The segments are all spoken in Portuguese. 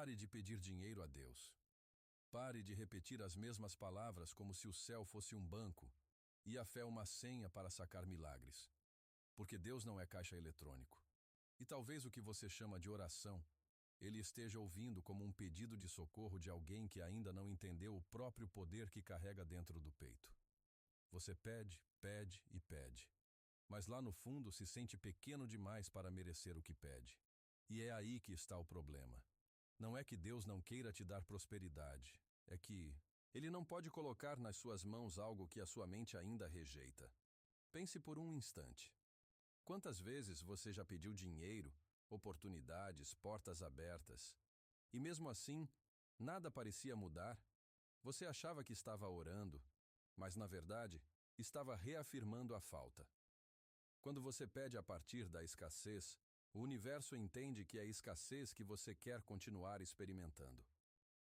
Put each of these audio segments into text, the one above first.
Pare de pedir dinheiro a Deus. Pare de repetir as mesmas palavras como se o céu fosse um banco e a fé uma senha para sacar milagres. Porque Deus não é caixa eletrônico. E talvez o que você chama de oração, Ele esteja ouvindo como um pedido de socorro de alguém que ainda não entendeu o próprio poder que carrega dentro do peito. Você pede, pede e pede. Mas lá no fundo se sente pequeno demais para merecer o que pede. E é aí que está o problema. Não é que Deus não queira te dar prosperidade, é que Ele não pode colocar nas suas mãos algo que a sua mente ainda rejeita. Pense por um instante. Quantas vezes você já pediu dinheiro, oportunidades, portas abertas, e mesmo assim, nada parecia mudar? Você achava que estava orando, mas na verdade, estava reafirmando a falta. Quando você pede a partir da escassez, o universo entende que é a escassez que você quer continuar experimentando.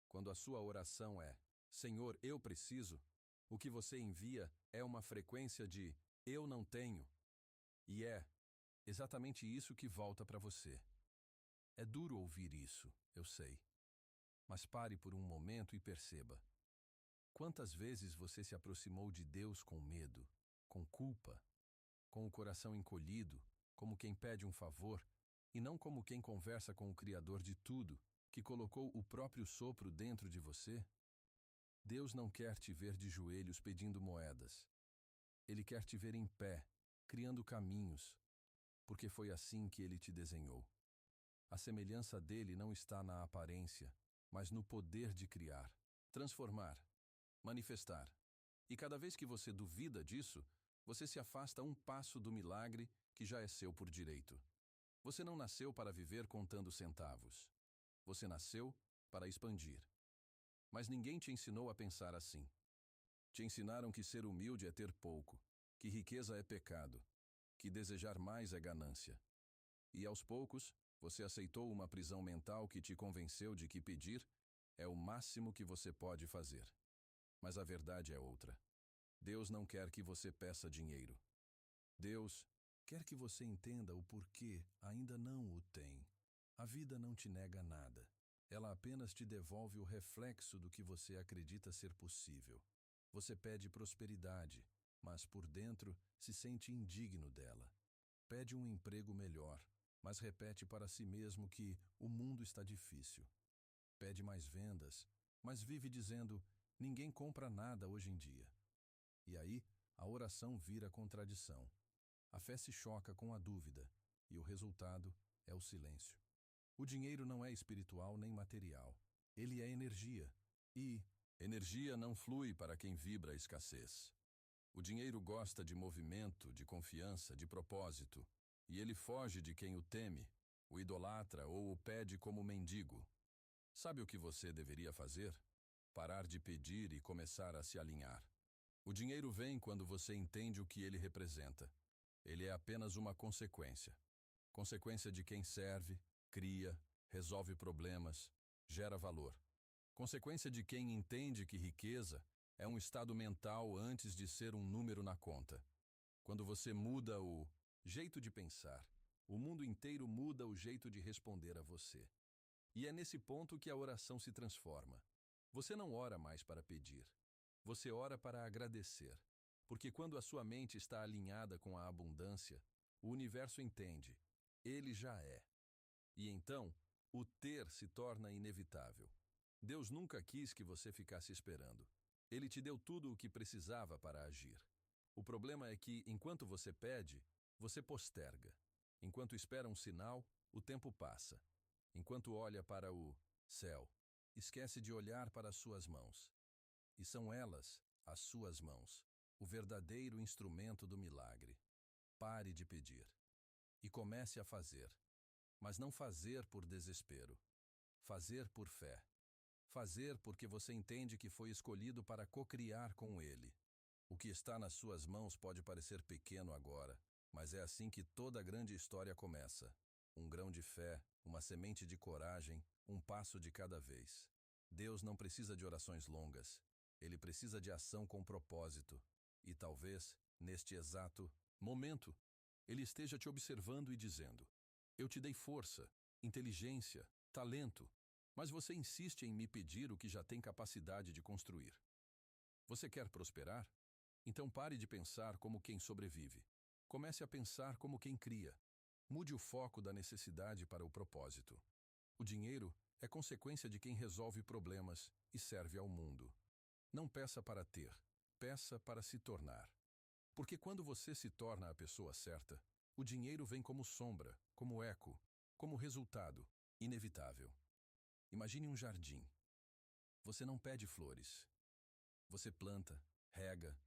Quando a sua oração é, Senhor, eu preciso, o que você envia é uma frequência de eu não tenho. E é exatamente isso que volta para você. É duro ouvir isso, eu sei. Mas pare por um momento e perceba. Quantas vezes você se aproximou de Deus com medo, com culpa, com o coração encolhido, como quem pede um favor, e não como quem conversa com o Criador de tudo, que colocou o próprio sopro dentro de você? Deus não quer te ver de joelhos pedindo moedas. Ele quer te ver em pé, criando caminhos, porque foi assim que Ele te desenhou. A semelhança dele não está na aparência, mas no poder de criar, transformar, manifestar. E cada vez que você duvida disso, você se afasta um passo do milagre que já é seu por direito. Você não nasceu para viver contando centavos. Você nasceu para expandir. Mas ninguém te ensinou a pensar assim. Te ensinaram que ser humilde é ter pouco, que riqueza é pecado, que desejar mais é ganância. E aos poucos, você aceitou uma prisão mental que te convenceu de que pedir é o máximo que você pode fazer. Mas a verdade é outra. Deus não quer que você peça dinheiro. Deus quer que você entenda o porquê ainda não o tem. A vida não te nega nada. Ela apenas te devolve o reflexo do que você acredita ser possível. Você pede prosperidade, mas por dentro se sente indigno dela. Pede um emprego melhor, mas repete para si mesmo que o mundo está difícil. Pede mais vendas, mas vive dizendo, ninguém compra nada hoje em dia. E aí, a oração vira contradição. A fé se choca com a dúvida, e o resultado é o silêncio. O dinheiro não é espiritual nem material. Ele é energia. E energia não flui para quem vibra a escassez. O dinheiro gosta de movimento, de confiança, de propósito. E ele foge de quem o teme, o idolatra ou o pede como mendigo. Sabe o que você deveria fazer? Parar de pedir e começar a se alinhar. O dinheiro vem quando você entende o que ele representa. Ele é apenas uma consequência. Consequência de quem serve, cria, resolve problemas, gera valor. Consequência de quem entende que riqueza é um estado mental antes de ser um número na conta. Quando você muda o jeito de pensar, o mundo inteiro muda o jeito de responder a você. E é nesse ponto que a oração se transforma. Você não ora mais para pedir. Você ora para agradecer. Porque quando a sua mente está alinhada com a abundância, o universo entende. Ele já é. E então, o ter se torna inevitável. Deus nunca quis que você ficasse esperando. Ele te deu tudo o que precisava para agir. O problema é que, enquanto você pede, você posterga. Enquanto espera um sinal, o tempo passa. Enquanto olha para o céu, esquece de olhar para as suas mãos. E são elas, as suas mãos, o verdadeiro instrumento do milagre. Pare de pedir. E comece a fazer. Mas não fazer por desespero. Fazer por fé. Fazer porque você entende que foi escolhido para cocriar com Ele. O que está nas suas mãos pode parecer pequeno agora, mas é assim que toda a grande história começa. Um grão de fé, uma semente de coragem, um passo de cada vez. Deus não precisa de orações longas. Ele precisa de ação com propósito. E talvez, neste exato momento, Ele esteja te observando e dizendo: eu te dei força, inteligência, talento. Mas você insiste em me pedir o que já tem capacidade de construir. Você quer prosperar? Então pare de pensar como quem sobrevive. Comece a pensar como quem cria. Mude o foco da necessidade para o propósito. O dinheiro é consequência de quem resolve problemas e serve ao mundo. Não peça para ter, peça para se tornar. Porque quando você se torna a pessoa certa, o dinheiro vem como sombra, como eco, como resultado, inevitável. Imagine um jardim. Você não pede flores. Você planta, rega,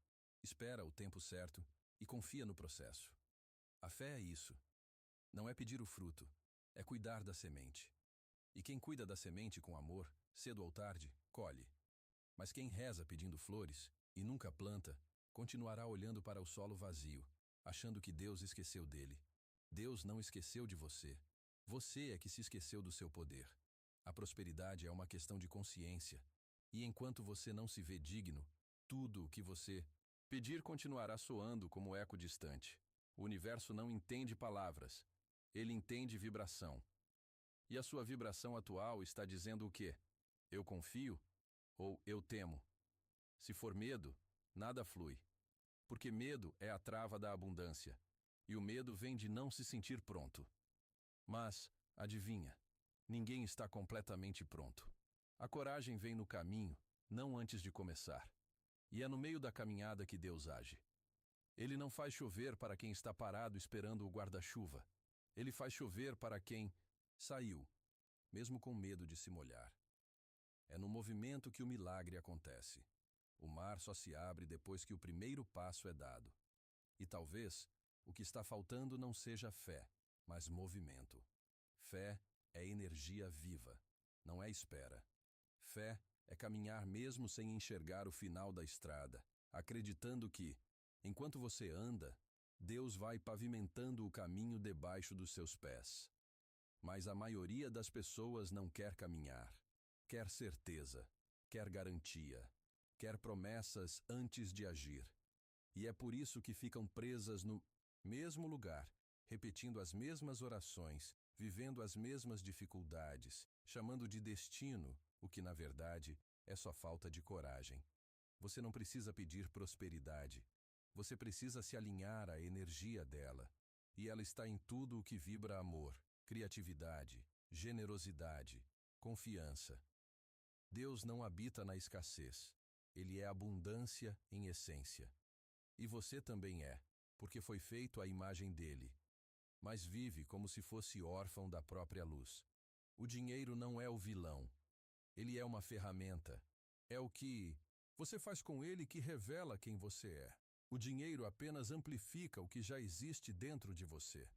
espera o tempo certo e confia no processo. A fé é isso. Não é pedir o fruto, é cuidar da semente. E quem cuida da semente com amor, cedo ou tarde, colhe. Mas quem reza pedindo flores e nunca planta, continuará olhando para o solo vazio, achando que Deus esqueceu dele. Deus não esqueceu de você. Você é que se esqueceu do seu poder. A prosperidade é uma questão de consciência. E enquanto você não se vê digno, tudo o que você pedir continuará soando como eco distante. O universo não entende palavras. Ele entende vibração. E a sua vibração atual está dizendo o quê? Eu confio ou eu temo? Se for medo, nada flui. Porque medo é a trava da abundância. E o medo vem de não se sentir pronto. Mas, adivinha, ninguém está completamente pronto. A coragem vem no caminho, não antes de começar. E é no meio da caminhada que Deus age. Ele não faz chover para quem está parado esperando o guarda-chuva. Ele faz chover para quem saiu, mesmo com medo de se molhar. É no movimento que o milagre acontece. O mar só se abre depois que o primeiro passo é dado. E talvez o que está faltando não seja fé, mas movimento. Fé é energia viva, não é espera. Fé é caminhar mesmo sem enxergar o final da estrada, acreditando que, enquanto você anda, Deus vai pavimentando o caminho debaixo dos seus pés. Mas a maioria das pessoas não quer caminhar, quer certeza, quer garantia, quer promessas antes de agir. E é por isso que ficam presas no mesmo lugar, repetindo as mesmas orações, vivendo as mesmas dificuldades, chamando de destino o que, na verdade, é só falta de coragem. Você não precisa pedir prosperidade. Você precisa se alinhar à energia dela. E ela está em tudo o que vibra amor, criatividade, generosidade, confiança. Deus não habita na escassez. Ele é abundância em essência. E você também é, porque foi feito à imagem dele. Mas vive como se fosse órfão da própria luz. O dinheiro não é o vilão. Ele é uma ferramenta. É o que você faz com ele que revela quem você é. O dinheiro apenas amplifica o que já existe dentro de você.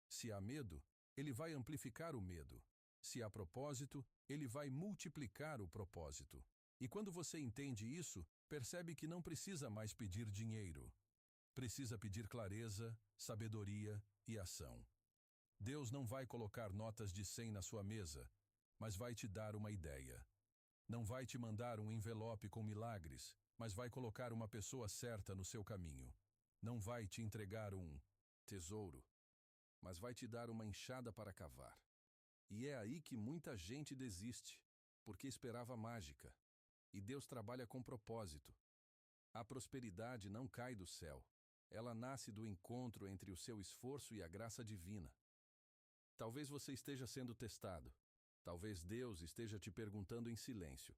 Se há medo, ele vai amplificar o medo. Se há propósito, ele vai multiplicar o propósito. E quando você entende isso, percebe que não precisa mais pedir dinheiro. Precisa pedir clareza, sabedoria e ação. Deus não vai colocar notas de 100 na sua mesa, mas vai te dar uma ideia. Não vai te mandar um envelope com milagres, mas vai colocar uma pessoa certa no seu caminho. Não vai te entregar um tesouro, mas vai te dar uma enxada para cavar. E é aí que muita gente desiste, porque esperava mágica. E Deus trabalha com propósito. A prosperidade não cai do céu. Ela nasce do encontro entre o seu esforço e a graça divina. Talvez você esteja sendo testado. Talvez Deus esteja te perguntando em silêncio: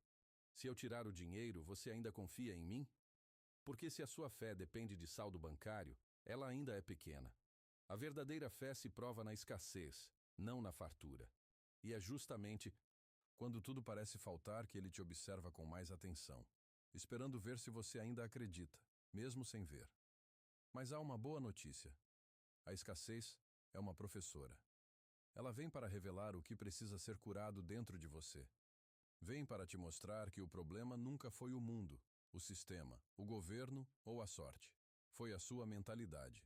se eu tirar o dinheiro, você ainda confia em mim? Porque se a sua fé depende de saldo bancário, ela ainda é pequena. A verdadeira fé se prova na escassez, não na fartura. E é justamente quando tudo parece faltar que ele te observa com mais atenção, esperando ver se você ainda acredita, mesmo sem ver. Mas há uma boa notícia. A escassez é uma professora. Ela vem para revelar o que precisa ser curado dentro de você. Vem para te mostrar que o problema nunca foi o mundo, o sistema, o governo ou a sorte. Foi a sua mentalidade.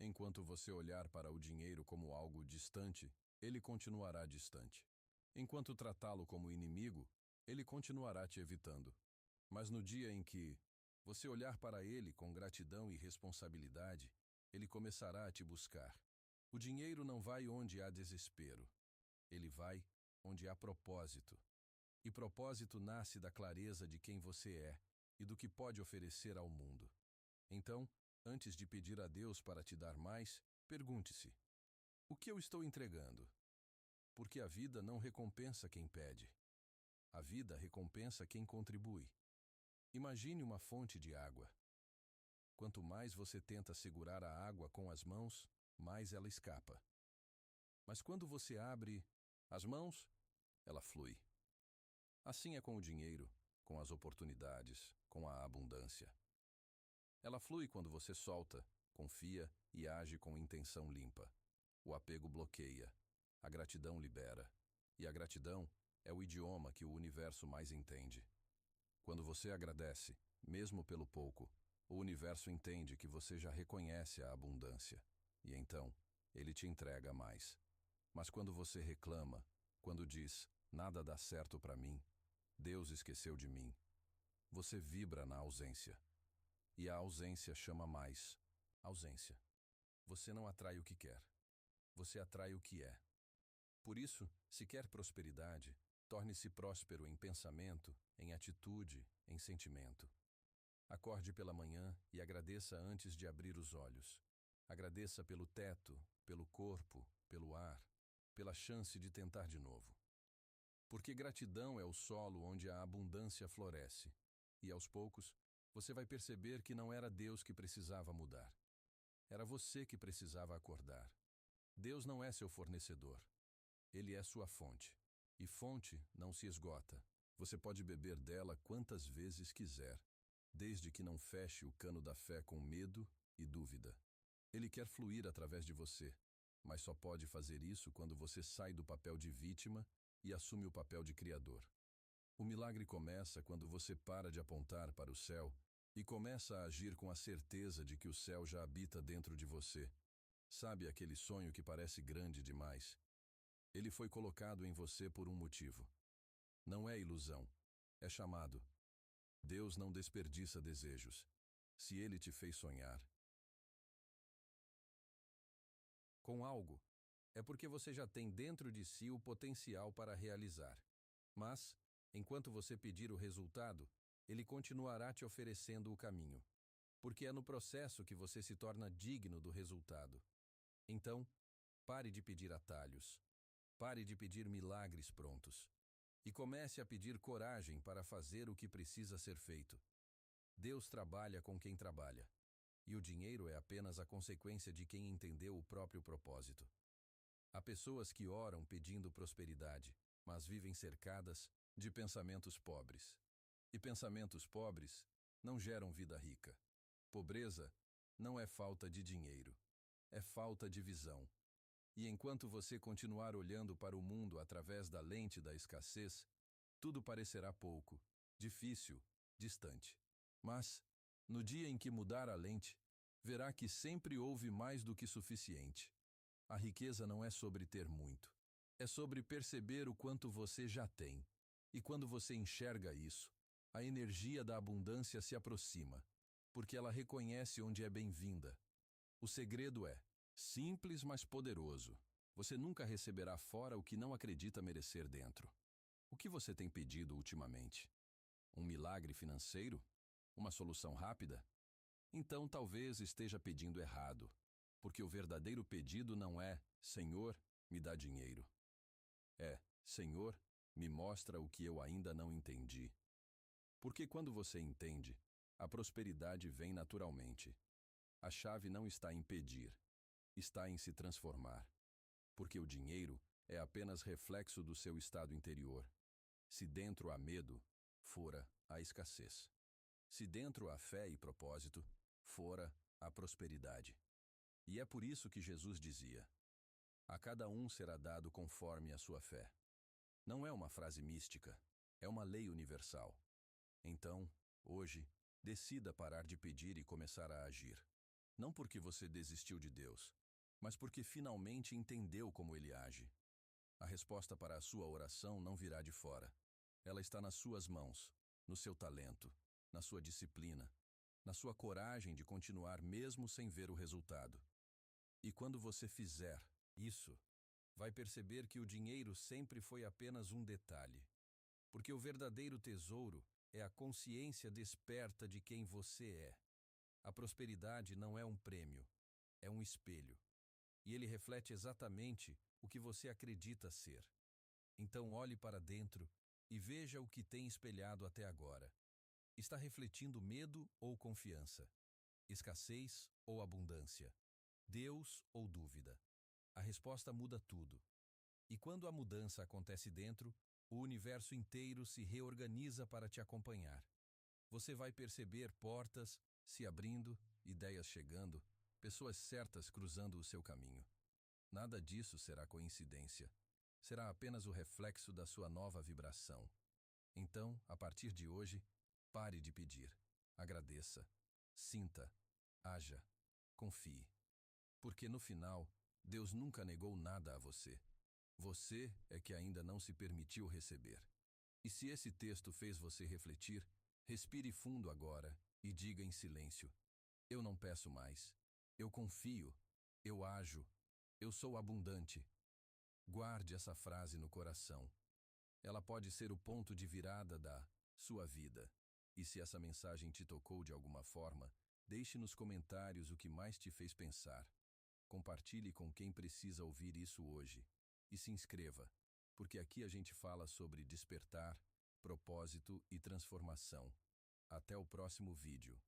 Enquanto você olhar para o dinheiro como algo distante, ele continuará distante. Enquanto tratá-lo como inimigo, ele continuará te evitando. Mas no dia em que você olhar para ele com gratidão e responsabilidade, ele começará a te buscar. O dinheiro não vai onde há desespero. Ele vai onde há propósito. E propósito nasce da clareza de quem você é e do que pode oferecer ao mundo. Então, antes de pedir a Deus para te dar mais, pergunte-se: o que eu estou entregando? Porque a vida não recompensa quem pede. A vida recompensa quem contribui. Imagine uma fonte de água. Quanto mais você tenta segurar a água com as mãos, mais ela escapa. Mas quando você abre as mãos, ela flui. Assim é com o dinheiro, com as oportunidades, com a abundância. Ela flui quando você solta, confia e age com intenção limpa. O apego bloqueia, a gratidão libera. E a gratidão é o idioma que o universo mais entende. Quando você agradece, mesmo pelo pouco, o universo entende que você já reconhece a abundância. E então, ele te entrega mais. Mas quando você reclama, quando diz, nada dá certo para mim, Deus esqueceu de mim, você vibra na ausência. E a ausência chama mais. Ausência. Você não atrai o que quer. Você atrai o que é. Por isso, se quer prosperidade, torne-se próspero em pensamento, em atitude, em sentimento. Acorde pela manhã e agradeça antes de abrir os olhos. Agradeça pelo teto, pelo corpo, pelo ar, pela chance de tentar de novo. Porque gratidão é o solo onde a abundância floresce. E aos poucos, você vai perceber que não era Deus que precisava mudar. Era você que precisava acordar. Deus não é seu fornecedor. Ele é sua fonte. E fonte não se esgota. Você pode beber dela quantas vezes quiser, desde que não feche o cano da fé com medo e dúvida. Ele quer fluir através de você, mas só pode fazer isso quando você sai do papel de vítima e assume o papel de criador. O milagre começa quando você para de apontar para o céu e começa a agir com a certeza de que o céu já habita dentro de você. Sabe aquele sonho que parece grande demais? Ele foi colocado em você por um motivo. Não é ilusão, é chamado. Deus não desperdiça desejos. Se Ele te fez sonhar com algo, é porque você já tem dentro de si o potencial para realizar. Mas, enquanto você pedir o resultado, Ele continuará te oferecendo o caminho. Porque é no processo que você se torna digno do resultado. Então, pare de pedir atalhos. Pare de pedir milagres prontos. E comece a pedir coragem para fazer o que precisa ser feito. Deus trabalha com quem trabalha. E o dinheiro é apenas a consequência de quem entendeu o próprio propósito. Há pessoas que oram pedindo prosperidade, mas vivem cercadas de pensamentos pobres. E pensamentos pobres não geram vida rica. Pobreza não é falta de dinheiro, é falta de visão. E enquanto você continuar olhando para o mundo através da lente da escassez, tudo parecerá pouco, difícil, distante. Mas, no dia em que mudar a lente, verá que sempre houve mais do que suficiente. A riqueza não é sobre ter muito, é sobre perceber o quanto você já tem. E quando você enxerga isso, a energia da abundância se aproxima, porque ela reconhece onde é bem-vinda. O segredo é simples, mas poderoso. Você nunca receberá fora o que não acredita merecer dentro. O que você tem pedido ultimamente? Um milagre financeiro? Uma solução rápida? Então talvez esteja pedindo errado, porque o verdadeiro pedido não é Senhor, me dá dinheiro. É Senhor, me mostra o que eu ainda não entendi. Porque quando você entende, a prosperidade vem naturalmente. A chave não está em pedir, está em se transformar. Porque o dinheiro é apenas reflexo do seu estado interior. Se dentro há medo, fora há escassez. Se dentro há fé e propósito, fora há prosperidade. E é por isso que Jesus dizia: a cada um será dado conforme a sua fé. Não é uma frase mística, é uma lei universal. Então, hoje, decida parar de pedir e começar a agir. Não porque você desistiu de Deus, mas porque finalmente entendeu como Ele age. A resposta para a sua oração não virá de fora. Ela está nas suas mãos, no seu talento, na sua disciplina, na sua coragem de continuar mesmo sem ver o resultado. E quando você fizer isso, vai perceber que o dinheiro sempre foi apenas um detalhe. Porque Porque o verdadeiro tesouro é a consciência desperta de quem você é. A prosperidade não é um prêmio, é um espelho. E ele reflete exatamente o que você acredita ser. Então olhe para dentro e veja o que tem espelhado até agora. Está refletindo medo ou confiança? Escassez ou abundância? Deus ou dúvida? A resposta muda tudo. E quando a mudança acontece dentro, o universo inteiro se reorganiza para te acompanhar. Você vai perceber portas se abrindo, ideias chegando, pessoas certas cruzando o seu caminho. Nada disso será coincidência. Será apenas o reflexo da sua nova vibração. Então, a partir de hoje, pare de pedir. Agradeça. Sinta. Haja. Confie. Porque no final, Deus nunca negou nada a você. Você é que ainda não se permitiu receber. E se esse texto fez você refletir, respire fundo agora e diga em silêncio: eu não peço mais. Eu confio. Eu ajo. Eu sou abundante. Guarde essa frase no coração. Ela pode ser o ponto de virada da sua vida. E se essa mensagem te tocou de alguma forma, deixe nos comentários o que mais te fez pensar. Compartilhe com quem precisa ouvir isso hoje. E se inscreva, porque aqui a gente fala sobre despertar, propósito e transformação. Até o próximo vídeo.